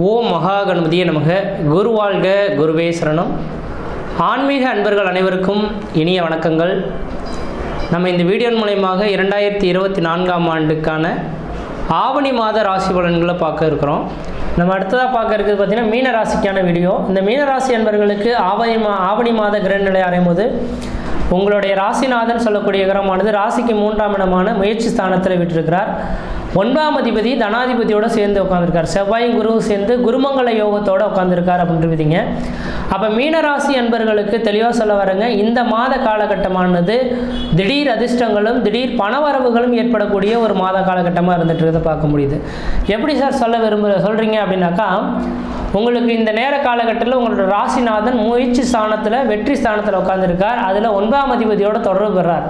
ஓம் மகா கணபதியே நமக. குரு வாழ்க, குருவே சரணம். ஆன்மீக அன்பர்கள் அனைவருக்கும் இனிய வணக்கங்கள். நம்ம இந்த வீடியோ மூலமாக 2024ஆம் ஆண்டுக்கான ஆவணி மாத ராசி பலன்களை பார்க்க இருக்கிறோம். நம்ம அடுத்ததாக பார்க்க இருக்கிறது பார்த்திங்கன்னா மீன ராசிக்கான வீடியோ. இந்த மீன ராசி அன்பர்களுக்கு ஆவணி மாத கிரகநிலை அறையும் போது உங்களுடைய ராசிநாதன் சொல்லக்கூடிய கிரகமானது ராசிக்கு 3ஆம் இடமான முயற்சி ஸ்தானத்தில் விட்டிருக்கிறார். 9ஆம் அதிபதி தனாதிபதியோடு சேர்ந்து உட்காந்துருக்கார். செவ்வாயும் குருவும் சேர்ந்து குருமங்கல யோகத்தோடு உட்காந்துருக்கார் அப்படின்றீங்க. அப்போ மீனராசி அன்பர்களுக்கு தெளிவாக சொல்ல வரங்க, இந்த மாத காலகட்டமானது திடீர் அதிர்ஷ்டங்களும் திடீர் பணவரவுகளும் ஏற்படக்கூடிய ஒரு மாத காலகட்டமாக இருந்துட்டு இருக்கிறத பார்க்க முடியுது. எப்படி சார் சொல்கிறீங்க அப்படின்னாக்கா, உங்களுக்கு இந்த நேர காலகட்டத்தில் உங்களோட ராசிநாதன் முயற்சி ஸ்தானத்தில் வெற்றி ஸ்தானத்தில் உட்காந்துருக்கார். அதில் 9ஆம் அதிபதியோட தொடர்பு பெறார்.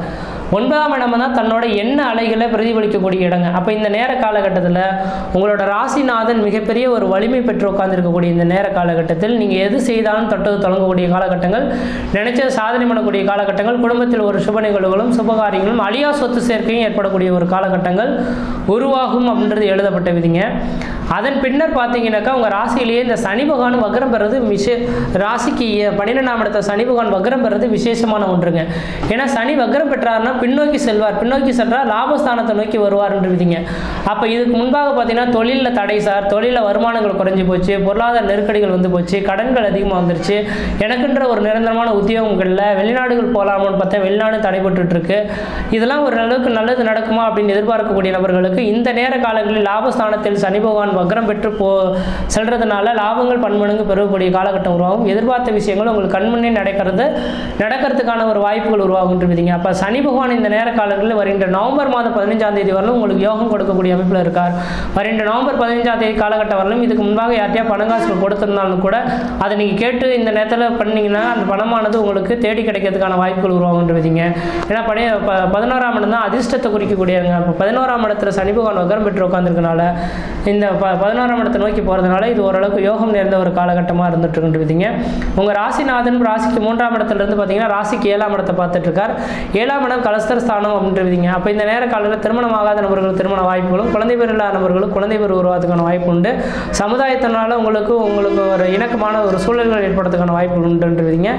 9ஆம் இடம் தான் தன்னோட எண்ண அலைகளை பிரதிபலிக்கக்கூடிய இடங்க. அப்போ இந்த நேர காலகட்டத்தில் உங்களோட ராசிநாதன் மிகப்பெரிய ஒரு வலிமை பெற்று உட்கார்ந்துருக்கக்கூடிய இந்த நேர காலகட்டத்தில் நீங்கள் எது செய்தாலும் தொட்டது தொடங்கக்கூடிய காலகட்டங்கள், நினைச்ச சாதனை பண்ணக்கூடிய காலகட்டங்கள், குடும்பத்தில் ஒரு சுப நிகழ்வுகளும் சுபகாரியங்களும் அழியா சொத்து சேர்க்கையும் ஏற்படக்கூடிய ஒரு காலகட்டங்கள் உருவாகும் அப்படின்றது எழுதப்பட்ட விதிங்க. அதன் பின்னர் பார்த்தீங்கன்னாக்கா உங்கள் ராசியிலேயே இந்த சனி பகவான் வக்ரம் பெறது ராசிக்கு 12ஆம் இடத்த சனி பகவான் வக்ரம் பெறது விசேஷமான ஒன்றுங்க. ஏன்னா சனி வக்ரம் பெற்றார்னா பின்னோக்கி செல்வார், பின்னோக்கி சென்றால் லாபஸ்தானத்தை நோக்கி வருவார் என்று விதிங்க. அப்போ இதுக்கு முன்பாக பார்த்தீங்கன்னா தொழிலில் தடை சார், தொழிலில் வருமானங்கள் குறைஞ்சி போச்சு, பொருளாதார நெருக்கடிகள் வந்து போச்சு, கடன்கள் அதிகமாக வந்துருச்சு, எனக்குன்ற ஒரு நிரந்தரமான உத்தியோகங்களில் வெளிநாடுகள் போகலாமான்னு பார்த்தா வெளிநாடு தடைபட்டு இருக்கு, இதெல்லாம் ஒரு அளவுக்கு நல்லது நடக்குமா அப்படின்னு எதிர்பார்க்கக்கூடிய நபர்களுக்கு இந்த நேர காலங்களில் லாபஸ்தானத்தில் சனி பகவான் வக்ரம் பெற்று செல்றதுனால லாபங்கள் பன்மடங்கு பெறக்கூடிய காலகட்டம் உருவாகும். எதிர்பார்த்த விஷயங்கள் உங்களுக்கு கண்முன்னே நடக்கிறதுக்கான ஒரு வாய்ப்புகள் உருவாகுன்றீங்க. அப்போ சனி பகவான் இந்த நேர காலங்களில் வருகின்ற நவம்பர் மாதம் 15ஆம் தேதி வரலும் உங்களுக்கு யோகம் கொடுக்கக்கூடிய அமைப்பில் இருக்கார். வருகின்ற நவம்பர் 15ஆம் தேதி காலகட்டம் வரலும் இதுக்கு முன்பாக யார்ட்டையா பணங்காசுகள் கொடுத்திருந்தாலும் கூட அதை நீங்கள் கேட்டு இந்த நேரத்தில் பண்ணீங்கன்னா அந்த பணமானது உங்களுக்கு தேடி கிடைக்கிறதுக்கான வாய்ப்புகள் உருவாகுன்றீங்க. ஏன்னா 11ஆம் இடம் தான் அதிர்ஷ்டத்தை குறிக்கக்கூடியவங்க. இப்போ 11ஆம் இடத்துல சனி பகவான் வக்ரம் பெற்று உட்காந்துருக்கனால இந்த 11ஆம் இடத்தை நோக்கி போகிறதுனால இது ஓரளவுக்கு யோகம் நேர்ந்த ஒரு காலகட்டமாக இருந்துட்டு இருக்குன்றீங்க. உங்கள் ராசிநாதன் ராசிக்கு 3ஆம் இடத்துல இருந்து பார்த்தீங்கன்னா ராசிக்கு 7ஆம் இடத்தை பார்த்துட்டு இருக்கார். 7ஆம் இடம் கலஸ்தர ஸ்தானம் அப்படின்றீங்க. அப்போ இந்த நேர காலத்தில் திருமணமாகாத நபர்கள் திருமண வாய்ப்புகளும், குழந்தை பேர் இல்லாத நபர்களும் குழந்தை பேர் உருவாதுக்கான வாய்ப்பு உண்டு. சமுதாயத்தினால உங்களுக்கு ஒரு இணக்கமான ஒரு சூழல்கள் ஏற்படுறதுக்கான வாய்ப்பு உண்டுன்றீங்க.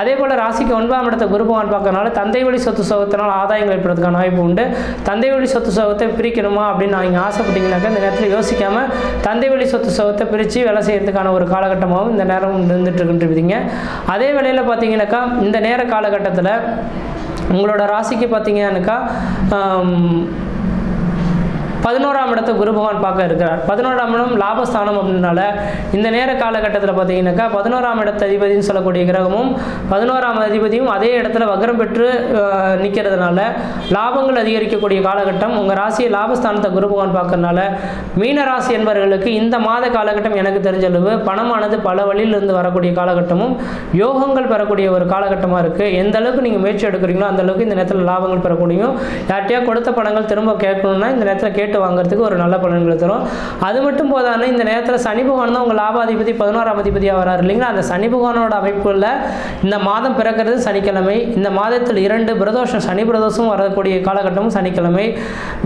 அதே போல் ராசிக்கு 9ஆம் இடத்தை குரு பகவான் பார்க்கறதுனால தந்தை வழி சொத்து சோகத்தினால் ஆதாயங்கள் ஏற்படுறதுக்கான வாய்ப்பு உண்டு. தந்தை வழி சொத்து சோகத்தை பிரிக்கணுமா அப்படின்னு நீங்கள் ஆசைப்பட்டீங்கன்னாக்கா இந்த நேரத்தில் யோசிக்காமல் தந்தை வழி சொத்து சோகத்தை பிரித்து வேலை செய்யறதுக்கான ஒரு காலகட்டமாகவும் இந்த நேரம் இருந்துட்டு இருக்குன்றீங்க. அதே வேளையில் பார்த்தீங்கன்னாக்கா இந்த நேர காலகட்டத்தில் உங்களோட ராசிக்கு பார்த்தீங்கன்னாக்கா 11ஆம் இடத்தை குரு பகவான் பார்க்க இருக்கிறார். 11ஆம் இடம் லாபஸ்தானம் அப்படின்னால இந்த நேர காலகட்டத்தில் பார்த்தீங்கன்னாக்கா 11ஆம் இடத்த அதிபதினு சொல்லக்கூடிய கிரகமும் 11ஆம் அதிபதியும் அதே இடத்துல வக்ரம் பெற்று நிற்கிறதுனால லாபங்கள் அதிகரிக்கக்கூடிய காலகட்டம். உங்கள் ராசியை லாபஸ்தானத்தை குரு பகவான் பார்க்கறதுனால மீனராசி என்பவர்களுக்கு இந்த மாத காலகட்டம் எனக்கு தெரிஞ்ச அளவு பணமானது பல வழியிலிருந்து வரக்கூடிய காலகட்டமும் யோகங்கள் பெறக்கூடிய ஒரு காலகட்டமாக இருக்குது. எந்த அளவுக்கு நீங்கள் முயற்சி எடுக்கிறீங்களோ அந்த அளவுக்கு இந்த நேரத்தில் லாபங்கள் பெறக்கூடியும். யார்ட்டையா கொடுத்த பணங்கள் திரும்ப கேட்கணும்னா இந்த நேரத்தில் கேட்டு வாங்குறதுக்கு ஒரு நல்ல பலன்களை தரும். அது மட்டும் போதானே இந்த நேரத்தில் சனி பகவான் தான் உங்கள் லாபாதிபதி 11ஆம் அதிபதியாக வராரு இல்லைங்களா. அந்த சனி பகவானோட அமைப்புள்ள இந்த மாதம் பிறக்கிறது சனிக்கிழமை. இந்த மாதத்தில் 2 பிரதோஷம், சனி பிரதோஷம் வரக்கூடிய காலகட்டமும் சனிக்கிழமை.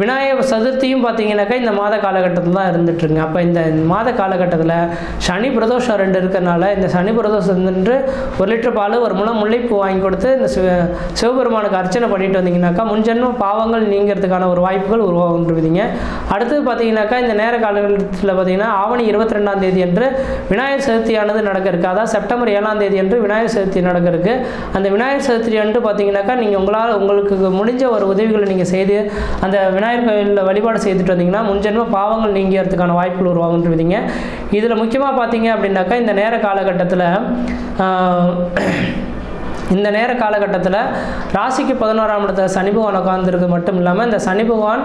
விநாயகர் சதுர்த்தியும் பார்த்தீங்கன்னாக்கா இந்த மாத காலகட்டத்தில் தான் இருந்துட்டுருங்க. அப்போ இந்த மாத காலகட்டத்தில் சனி பிரதோஷம் 2 இருக்கிறனால இந்த சனி பிரதோஷம் நின்று 1 லிட்டர் பால், ஒரு முழம் முல்லைப்பூ வாங்கி கொடுத்து இந்த சிவபெருமானுக்கு அர்ச்சனை பண்ணிட்டு வந்தீங்கன்னாக்கா முன்ஜென்ம பாவங்கள் நீங்கிறதுக்கான ஒரு வாய்ப்புகள் உருவாகுன்றீங்க. அடுத்தது பார்த்தீங்கன்னாக்கா இந்த நேர காலகட்டத்தில் பார்த்தீங்கன்னா ஆவணி 22ஆம் தேதி என்று விநாயகர் சதுர்த்தியானது நடக்க இருக்குது. அதாவது செப்டம்பர் 7ஆம் தேதி என்று விநாயகர் சதுர்த்தி நடக்க இருக்குது. அந்த விநாயகர் சதுர்த்தி அன்று பார்த்தீங்கன்னாக்கா நீங்கள் உங்களுக்கு முடிஞ்ச ஒரு உதவிகளை நீங்கள் செய்து அந்த விநாயகர் கோயிலில் வழிபாடு செய்துட்டு வந்தீங்கன்னா முன்ஜென்ம பாவங்கள் நீங்கிறதுக்கான வாய்ப்புகள் உருவாகுன்றீங்க. இதில் முக்கியமாக பார்த்தீங்க அப்படின்னாக்கா இந்த நேர காலகட்டத்தில் ராசிக்கு 11ஆம் இடத்துல சனி பகவான் உட்கார்ந்துருக்கு மட்டும் இல்லாமல் இந்த சனி பகவான்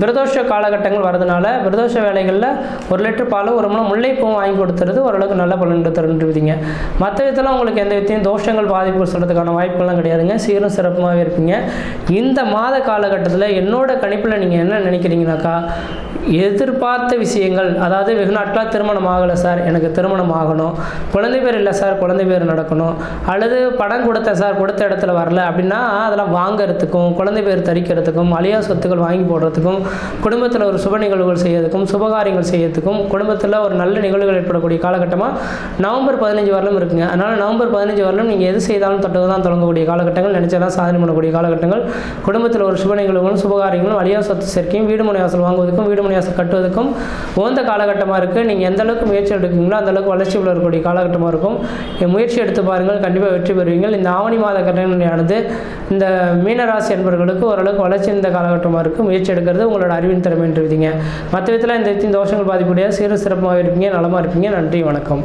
பிரதோஷ காலகட்டங்கள் வரதுனால பிரதோஷ வேலைகளில் 1 லிட்டர் பாலும் 1 முழம் முல்லைப்பூவும் வாங்கி கொடுத்துறது ஓரளவுக்கு நல்ல பலன்கள் தருன்றீங்க. மற்ற விதத்தில் உங்களுக்கு எந்த விதத்தையும் தோஷங்கள் பாதிப்புகள் சொல்கிறதுக்கான வாய்ப்புகள்லாம் கிடையாதுங்க. சீரும் சிறப்புமாகவே இருப்பீங்க. இந்த மாத காலகட்டத்தில் என்னோட கணிப்பில் நீங்கள் என்ன நினைக்கிறீங்கனாக்கா எதிர்பார்த்த விஷயங்கள், அதாவது வெகு நாட்களாக திருமணம் ஆகலை சார், எனக்கு திருமணம் ஆகணும், குழந்தை பேர் இல்லை சார், குழந்தை பேர் நடக்கணும், அல்லது படம் கொடுத்தேன் சார், கொடுத்த இடத்துல வரல அப்படின்னா அதெல்லாம் வாங்கிறதுக்கும், குழந்தை பேர் தரிக்கிறதுக்கும், அழியா சொத்துக்கள் வாங்கி போடுறதுக்கும், குடும்பத்தில் ஒரு சுப நிகழ்வுகள் செய்யறதுக்கும், சுபகாரியங்கள் செய்யறதுக்கும், குடும்பத்தில் ஒரு நல்ல நிகழ்வுகள் ஏற்படக்கூடிய காலகட்டமாக நவம்பர் 15 வரலும் இருக்குங்க. அதனால் நவம்பர் 15 வரலும் நீங்கள் எது செய்தாலும் தொட்டது தான் தொடங்கக்கூடிய காலகட்டங்கள், நினைச்சதான் சாதனை பண்ணக்கூடிய காலகட்டங்கள், குடும்பத்தில் ஒரு சுப நிகழ்வுகளும் சுபகாரியங்களும், அழியா சொத்து சேர்க்கையும், வீடு மனை வாசல் வாங்குவதற்கும், வீடு மனை வாசல் கட்டுவதற்கும் உகந்த காலகட்டமாக இருக்குது. நீங்கள் எந்த அளவுக்கு முயற்சி எடுக்கிறீங்களோ அந்த அளவுக்கு வளர்ச்சி வரக்கூடிய காலகட்டமாக இருக்கும். முயற்சி எடுத்து பாருங்கள், கண்டிப்பாக வெற்றி பெறுவீங்கள். இந்த ஆவணி மாத கட்டணையானது இந்த மீனராசி என்பவர்களுக்கு ஓரளவுக்கு வளர்ச்சி இந்த காலகட்டமாக இருக்குது. முயற்சி எடுக்கிறது உங்களோட அறிவின் திறமை என்று விதிங்க. மற்ற விதத்தில் இந்த தோஷங்கள் பாதிப்புடைய சீர சிறப்பாக இருப்பீங்க, நலமாக இருப்பீங்க. நன்றி, வணக்கம்.